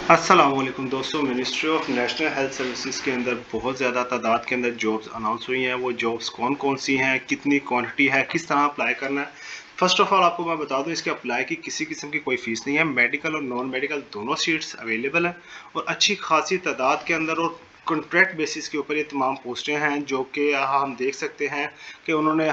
अस्सलामुअलैकुम दोस्तों, ministry of national health services के अंदर बहुत ज़्यादा तादाद के अंदर जॉब्स अनाउंस हुई हैं। वो जॉब्स कौन कौन सी हैं, कितनी क्वांटिटी है, किस तरह अप्लाई करना है। फर्स्ट ऑफ ऑल आपको मैं बता दूं, इसके अप्लाई की किसी किस्म की कोई फीस नहीं है। मेडिकल और नॉन मेडिकल दोनों सीट्स अवेलेबल हैं और अच्छी खासी तादाद के अंदर और कॉन्ट्रैक्ट बेसिस के ऊपर ये तमाम पोस्टें हैं, जो कि हम देख सकते हैं कि उन्होंने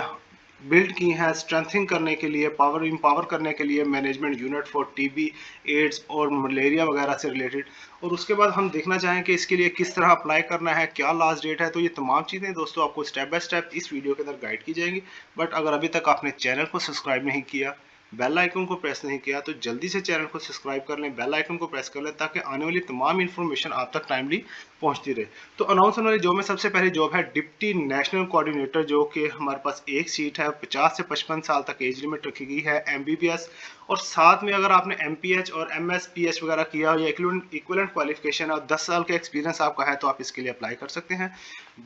बिल्ड की हैं स्ट्रेंथिंग करने के लिए, पावर इम्पावर करने के लिए management unit for TB, AIDS और मलेरिया वगैरह से रिलेटेड। और उसके बाद हम देखना चाहें कि इसके लिए किस तरह अप्लाई करना है, क्या लास्ट डेट है, तो ये तमाम चीज़ें दोस्तों आपको स्टेप बाय स्टेप इस वीडियो के अंदर गाइड की जाएंगी। बट अगर अभी तक आपने चैनल को सब्सक्राइब नहीं किया, बेल आइकन को प्रेस नहीं किया, तो जल्दी से चैनल को सब्सक्राइब कर लें, बेल आइकन को प्रेस कर लें, ताकि आने वाली तमाम इन्फॉर्मेशन आप तक टाइमली पहुंचती रहे। तो अनाउंस होने वाली जॉब में सबसे पहली जॉब है डिप्टी नेशनल कोऑर्डिनेटर, जो कि हमारे पास एक सीट है। 50 से 55 साल तक एज लिमिट रखी गई है, एमबीबीएस और साथ में अगर आपने एमपीएच और एमएसपीएच वगैरह किया हो या इक्विवेलेंट क्वालिफिकेशन और 10 साल का एक्सपीरियंस आपका है, तो आप इसके लिए अप्लाई कर सकते हैं।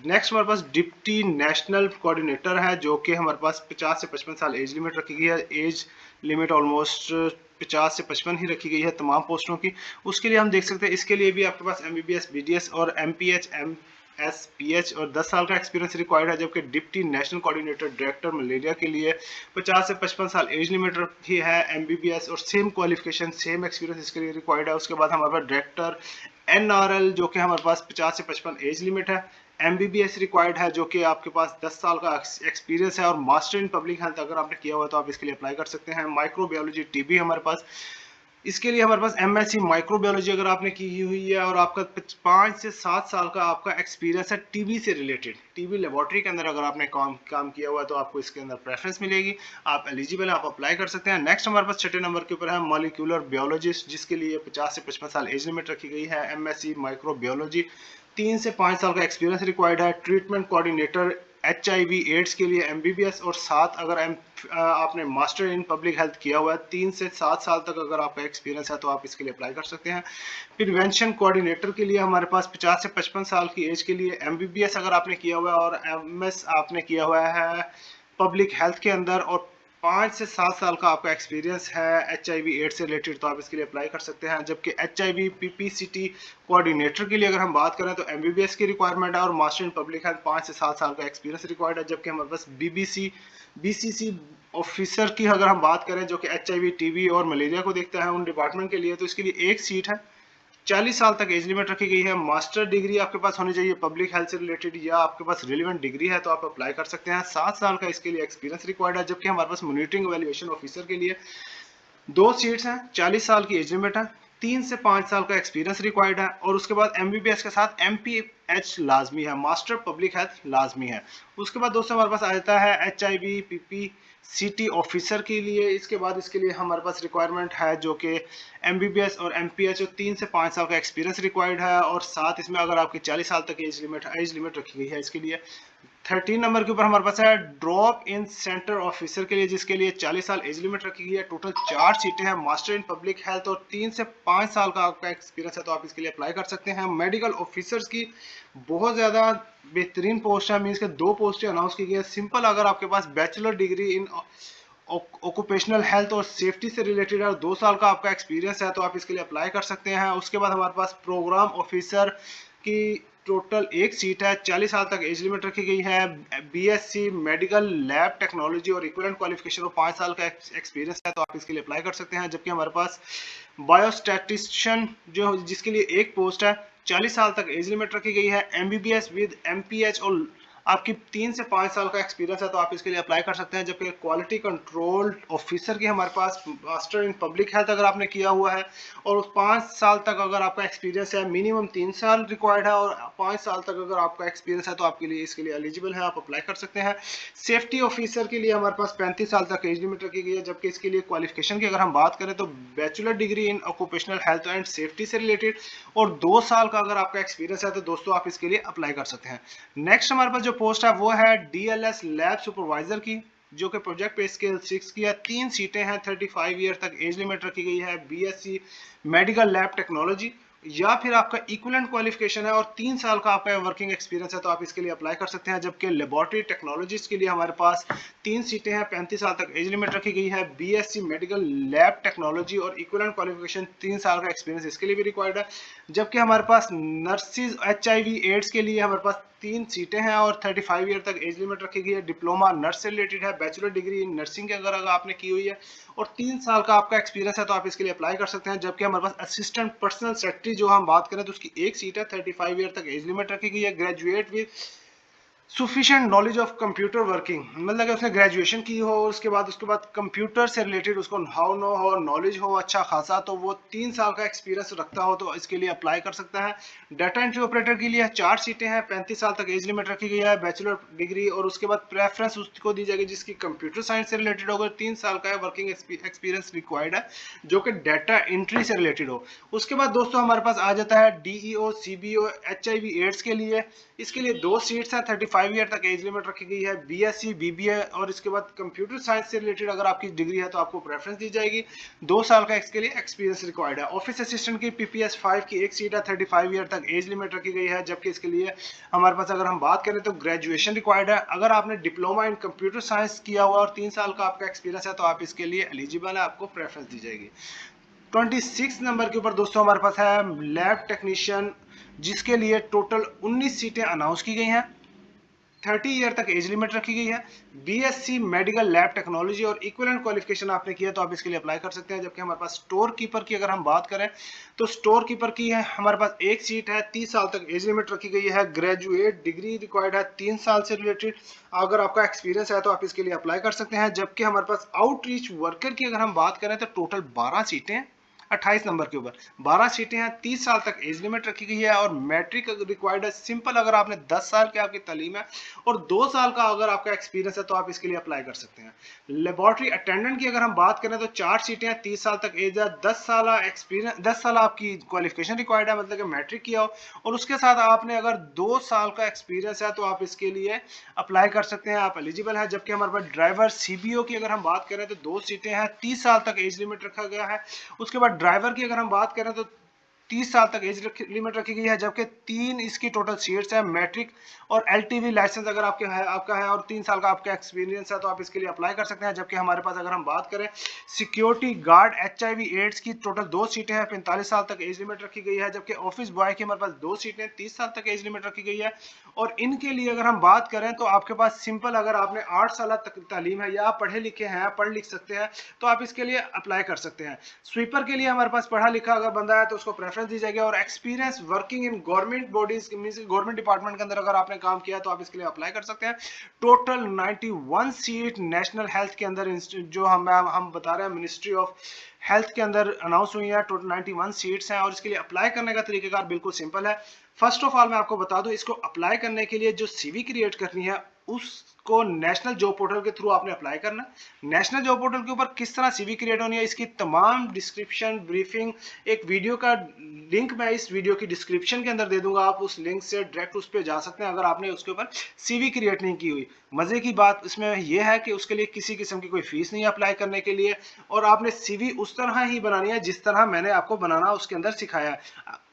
नेक्स्ट हमारे पास डिप्टी नेशनल कोऑर्डिनेटर है, जो कि हमारे पास 50 से 55 साल एज लिमिट रखी गई है। एज लिमिट ऑलमोस्ट 50 से 55 ही रखी गई है तमाम पोस्टों की। उसके लिए हम देख सकते हैं, इसके लिए भी आपके पास एमबीबीएस, बीडीएस और एमपीएच, एमएसपीएच और 10 साल का एक्सपीरियंस रिक्वायर्ड है। जबकि deputy national coordinator director malaria के लिए 50 से 55 साल एज लिमिट रखी है, एमबीबीएस और सेम क्वालिफिकेशन सेम एक्सपीरियंस इसके लिए रिक्वायर्ड है। उसके बाद हमारे पास डायरेक्टर एनआरएल, जो कि हमारे पास 50 से 55 एज लिमिट है, एमबीबीएस रिक्वायर्ड है, जो कि आपके पास 10 साल का एक्सपीरियंस है और मास्टर इन पब्लिक हेल्थ अगर आपने किया हुआ तो आप इसके लिए अप्लाई कर सकते हैं। माइक्रोबायोलॉजी टीबी हमारे पास, इसके लिए हमारे पास एमएससी माइक्रोबायोलॉजी अगर आपने की हुई है और आपका 5 से 7 साल का आपका एक्सपीरियंस है टीबी से रिलेटेड, टीबी लेबोरेटरी के अंदर अगर आपने काम किया हुआ है, तो आपको इसके अंदर प्रेफरेंस मिलेगी, आप एलिजिबल है, आप अप्लाई कर सकते हैं। नेक्स्ट हमारे पास छठे नंबर के ऊपर है मॉलिक्यूलर बायोलॉजिस्ट, जिसके लिए 50 से 55 साल एज लिमिट रखी गई है, एमएससी माइक्रोबायोलॉजी, 3 से 5 साल का एक्सपीरियंस रिक्वायर्ड है। ट्रीटमेंट कोऑर्डिनेटर एचआईवी एड्स के लिए एमबीबीएस और साथ अगर आपने मास्टर इन पब्लिक हेल्थ किया हुआ है, 3 से 7 साल तक अगर आपका एक्सपीरियंस है, तो आप इसके लिए अप्लाई कर सकते हैं। प्रिवेंशन कोऑर्डिनेटर के लिए हमारे पास 50 से 55 साल की एज के लिए एमबीबीएस अगर आपने किया हुआ है और एमएस आपने किया हुआ है पब्लिक हेल्थ के अंदर और 5 से 7 साल का आपका एक्सपीरियंस है एचआईवी एड्स से रिलेटेड, तो आप इसके लिए अप्लाई कर सकते हैं। जबकि एचआईवी पीपीसीटी कोऑर्डिनेटर के लिए अगर हम बात करें, तो एमबीबीएस की रिक्वायरमेंट है और मास्टर इन पब्लिक हेल्थ 5 से 7 साल का एक्सपीरियंस रिक्वायर्ड है। जबकि हमारे पास बीसीसी ऑफिसर की अगर हम बात करें, जो कि एचआईवी टीबी और मलेरिया को देखता है उन डिपार्टमेंट के लिए, तो इसके लिए एक सीट है। 40 साल तक एज लिमिट रखी गई है। मास्टर डिग्री आपके पास होनी चाहिए पब्लिक हेल्थ से रिलेटेड, या आपके पास रिलेवेंट डिग्री है तो आप अप्लाई कर सकते हैं। 7 साल का इसके लिए एक्सपीरियंस रिक्वायर्ड है। जबकि हमारे पास मॉनिटरिंग वैल्यूएशन ऑफिसर के लिए 2 सीट्स हैं, 40 साल की एज लिमिट है, 3 से 5 साल का एक्सपीरियंस रिक्वायर्ड है और उसके बाद एमबीबीएस के साथ एमपीएच लाजमी है, मास्टर पब्लिक हेल्थ लाजमी है। उसके बाद दोस्तों हमारे पास आ जाता है एचआईवी पीपीसीटी ऑफिसर के लिए। इसके बाद इसके लिए हमारे पास रिक्वायरमेंट है, जो कि एमबीबीएस और एमपीएच और 3 से 5 साल का एक्सपीरियंस रिक्वायर्ड है और साथ इसमें अगर आपकी 40 साल तक एज लिमिट रखी गई है इसके लिए। 13 नंबर के ऊपर हमारे पास है ड्रॉप इन सेंटर ऑफिसर के लिए, जिसके लिए 40 साल एज लिमिट रखी गई है। टोटल 4 सीटें हैं, मास्टर इन पब्लिक हेल्थ और 3 से 5 साल का आपका एक्सपीरियंस है, तो आप इसके लिए अप्लाई कर सकते हैं। मेडिकल ऑफिसर्स की बहुत ज़्यादा बेहतरीन पोस्ट है, मीन्स के 2 पोस्टें अनाउंस की गई है। सिंपल अगर आपके पास bachelor degree in occupational health और सेफ्टी से रिलेटेड है और 2 साल का आपका एक्सपीरियंस है, तो आप इसके लिए अप्लाई कर सकते हैं। उसके बाद हमारे पास प्रोग्राम ऑफिसर की टोटल एक सीट है, 40 साल तक एज लिमिट रखी गई है। बीएससी मेडिकल लैब टेक्नोलॉजी और इक्विवेलेंट क्वालिफिकेशन और 5 साल का एक्सपीरियंस है, तो आप इसके लिए अप्लाई कर सकते हैं। जबकि हमारे पास बायोस्टैटिशियन जो जिसके लिए एक पोस्ट है, 40 साल तक एज लिमिट रखी गई है, एमबीबीएस विद एमपीएच और आपकी 3 से 5 साल का एक्सपीरियंस है, तो आप इसके लिए अप्लाई कर सकते हैं। जबकि क्वालिटी कंट्रोल ऑफिसर की हमारे पास मास्टर इन पब्लिक हेल्थ अगर आपने किया हुआ है और उस 5 साल तक अगर आपका एक्सपीरियंस है, मिनिमम 3 साल रिक्वायर्ड है और 5 साल तक अगर आपका एक्सपीरियंस है, तो आपके लिए इसके लिए एलिजिबल है, आप अप्लाई कर सकते हैं। सेफ्टी ऑफिसर के लिए हमारे पास 35 साल तक एज लिमिट रखी गई है। जबकि इसके लिए क्वालिफिकेशन की अगर हम बात करें, तो bachelor degree in occupational health and safety से रिलेटेड और 2 साल का अगर आपका एक्सपीरियंस है, तो दोस्तों आप इसके लिए अप्लाई कर सकते हैं। नेक्स्ट हमारे पास जो पोस्ट है वो है डीएलएस लैब सुपरवाइजर की, जो कि प्रोजेक्ट पे स्केल 6 की है। 3 सीटें हैं, 35 ईयर तक एज लिमिट रखी गई है। बीएससी मेडिकल लैब टेक्नोलॉजी या फिर आपका इक्विवेलेंट क्वालिफिकेशन है और 3 साल का आपका वर्किंग एक्सपीरियंस है तो आप इसके लिए अप्लाई कर सकते हैं। जबकि लेबोरेटरी टेक्नोलॉजीज के लिए हमारे पास 3 सीटें हैं, 35 साल तक एज लिमिट रखी गई है। बीएससी मेडिकल लैब टेक्नोलॉजी और इक्विवेलेंट क्वालिफिकेशन 3 साल का एक्सपीरियंस इसके लिए भी रिक्वायर्ड है। जबकि हमारे पास नर्सिस HIV एड्स के लिए हमारे पास 3 सीटें हैं और 35 ईयर तक एज लिमिट रखी गई है। डिप्लोमा नर्स से रिलेटेड है, बैचलर डिग्री इन नर्सिंग अगर आपने की हुई है और 3 साल का आपका एक्सपीरियंस है तो आप इसके लिए अप्लाई कर सकते हैं। जबकि हमारे पास असिस्टेंट पर्सनल सेक्रेटरी जो हम बात करें तो उसकी एक सीट है, 35 ईयर तक एज लिमिट रखी गई है। Graduate with sufficient knowledge of computer working, मतलब कि उसने ग्रेजुएशन की हो, उसके बाद कंप्यूटर से रिलेटेड उसको हाउ नो हो, नॉलेज हो अच्छा खासा, तो वो 3 साल का एक्सपीरियंस रखता हो तो इसके लिए अप्लाई कर सकता है। डाटा एंट्री ऑपरेटर के लिए 4 सीटें हैं, 35 साल तक एज लिमिट रखी गई है, बैचलर डिग्री और उसके बाद प्रेफरेंस उसको दी जाएगी जिसकी कंप्यूटर साइंस से रिलेटेड होगा। 3 साल का वर्किंग एक्सपीरियंस रिक्वायर्ड है जो कि डाटा एंट्री से रिलेटेड हो। उसके बाद दोस्तों हमारे पास आ जाता है DEO CBO HIV एड्स के लिए। इसके लिए 2 सीट्स हैं, 35 ईयर तक एज लिमिट रखी गई है। BSc BBA और इसके बाद कंप्यूटर साइंस से रिलेटेड अगर आपकी डिग्री है तो आपको प्रेफरेंस दी जाएगी। 2 साल का इसके लिए एक्सपीरियंस रिक्वायर्ड है। ऑफिस असिस्टेंट की PPS 5 की एक सीट है, 35 ईयर तक एज लिमिट रखी गई है। जबकि इसके लिए हमारे पास अगर हम बात करें तो ग्रेजुएशन रिक्वायर्ड है। अगर आपने डिप्लोमा इन कंप्यूटर साइंस किया हुआ और 3 साल का आपका एक्सपीरियंस है तो आप इसके लिए एलिजिबल है, आपको प्रेफरेंस दी जाएगी। 26 नंबर के ऊपर दोस्तों हमारे पास है लैब टेक्नीशियन, जिसके लिए टोटल 19 सीटें अनाउंस की गई हैं। 30 ईयर तक एज लिमिट रखी गई है। BSc मेडिकल लैब टेक्नोलॉजी और इक्विवेलेंट क्वालिफिकेशन आपने किया तो आप इसके लिए अप्लाई कर सकते हैं। जबकि हमारे पास स्टोर कीपर की अगर हम बात करें तो स्टोर कीपर की है हमारे पास एक सीट है, 30 साल तक एज लिमिट रखी गई है। ग्रेजुएट डिग्री रिक्वायर्ड है 3 साल से रिलेटेड, अगर आपका एक्सपीरियंस है तो आप इसके लिए अप्लाई कर सकते हैं। जबकि हमारे पास आउटरीच वर्कर की अगर हम बात करें तो टोटल 12 सीटें हैं, 28 नंबर के ऊपर 12 सीटें हैं, 30 साल तक एज लिमिट रखी गई है और मैट्रिक रिक्वायर्ड है। सिंपल अगर आपने 10 साल की आपकी तालीम है और 2 साल का अगर आपका एक्सपीरियंस है तो आप इसके लिए अप्लाई कर सकते हैं। लेबोरेटरी अटेंडेंट की अगर हम बात करें तो 4 सीटें हैं, 30 साल तक एज है, 10 साल एक्सपीरियंस, 10 साल आपकी क्वालिफिकेशन रिक्वायर्ड है, मतलब कि मैट्रिक किया हो और उसके साथ आपने अगर 2 साल का एक्सपीरियंस है तो आप इसके लिए अप्लाई कर सकते हैं, आप एलिजिबल है। जबकि हमारे पास ड्राइवर CBO की अगर हम बात करें तो 2 सीटें हैं, 30 साल तक एज लिमिट रखा गया है। उसके बाद ड्राइवर की अगर हम बात करें तो 30 साल तक एज लिमिट रखी गई है। जबकि 3 इसकी टोटल सीट्स है, मैट्रिक और LTV लाइसेंस अगर आपका है और 3 साल का आपका एक्सपीरियंस है तो आप इसके लिए अप्लाई कर सकते हैं। जबकि हमारे पास अगर हम बात करें सिक्योरिटी गार्ड HIV एड्स की टोटल 2 सीटें हैं, 45 साल तक एज लिमिट रखी गई है। जबकि ऑफिस बॉय की हमारे पास 2 सीटें, 30 साल तक एज लिमिट रखी गई है। और इनके लिए अगर हम बात करें तो आपके पास सिंपल अगर आपने 8 साल तक तालीम है या आप पढ़े लिखे हैं, पढ़ लिख सकते हैं तो आप इसके लिए अप्लाई कर सकते हैं। स्वीपर के लिए हमारे पास पढ़ा लिखा अगर बंदा है तो उसको प्रेफरेंस दी जाएगी। और experience working in government bodies means government department के अंदर अगर आपने काम किया तो आप इसके लिए अप्लाई कर सकते हैं। टोटल 91 सीट नेशनल हेल्थ के अंदर जो हम बता रहे हैं मिनिस्ट्री ऑफ हेल्थ के अंदर अनाउंस हुई है, टोटल 91 सीट्स हैं। और इसके लिए अप्लाई करने का तरीकेकार बिल्कुल सिंपल है। फर्स्ट ऑफ ऑल मैं आपको बता दूं, इसको अप्लाई करने के लिए जो CV क्रिएट करनी है उसको नेशनल जॉब पोर्टल के थ्रू आपने अप्लाई करना। नेशनल जॉब पोर्टल के ऊपर किस तरह CV क्रिएट होनी है इसकी तमाम डिस्क्रिप्शन ब्रीफिंग एक वीडियो का लिंक मैं इस वीडियो की डिस्क्रिप्शन के अंदर दे दूंगा, आप उस लिंक से डायरेक्ट उस पर जा सकते हैं अगर आपने उसके ऊपर CV क्रिएट नहीं की हुई। मजे की बात इसमें यह है कि उसके लिए किसी किस्म की कोई फीस नहीं अप्लाई करने के लिए और आपने CV उस तरह ही बनानी है जिस तरह मैंने आपको बनाना उसके अंदर सिखाया है।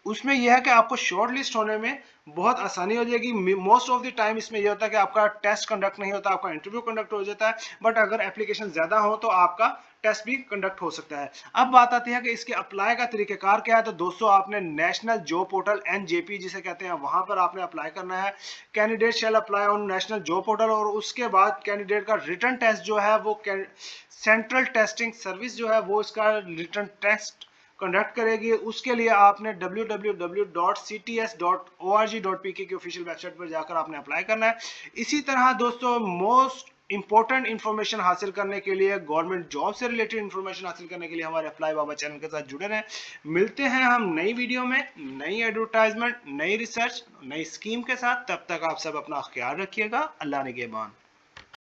उसमें यह है कि आपको शॉर्ट लिस्ट होने में बहुत आसानी हो जाएगी। मोस्ट ऑफ द टाइम इसमें यह होता है कि आपका टेस्ट कंडक्ट नहीं होता, आपका इंटरव्यू कंडक्ट हो जाता है, बट अगर एप्लीकेशन ज्यादा हो तो आपका टेस्ट भी कंडक्ट हो सकता है। अब बात आती है कि इसके अप्लाई का तरीकेकार क्या है। तो दोस्तों आपने नेशनल जॉब पोर्टल NJP जिसे कहते हैं वहां पर आपने अप्लाई करना है। Candidate shall apply on national job portal और उसके बाद कैंडिडेट का रिटन टेस्ट जो है वो सेंट्रल टेस्टिंग सर्विस जो है वो इसका रिटन टेस्ट कंडक्ट करेगी। उसके लिए आपने www.cts.org.pk की ऑफिशियल वेबसाइट पर जाकर आपने अप्लाई करना है। इसी तरह दोस्तों मोस्ट इंपॉर्टेंट इंफॉर्मेशन हासिल करने के लिए, गवर्नमेंट जॉब से रिलेटेड इंफॉर्मेशन हासिल करने के लिए हमारे अप्लाई बाबा चैनल के साथ जुड़े रहें। मिलते हैं हम नई वीडियो में, नई एडवर्टाइजमेंट, नई रिसर्च, नई स्कीम के साथ। तब तक आप सब अपना ख्याल रखिएगा। अल्लाह निगहबान।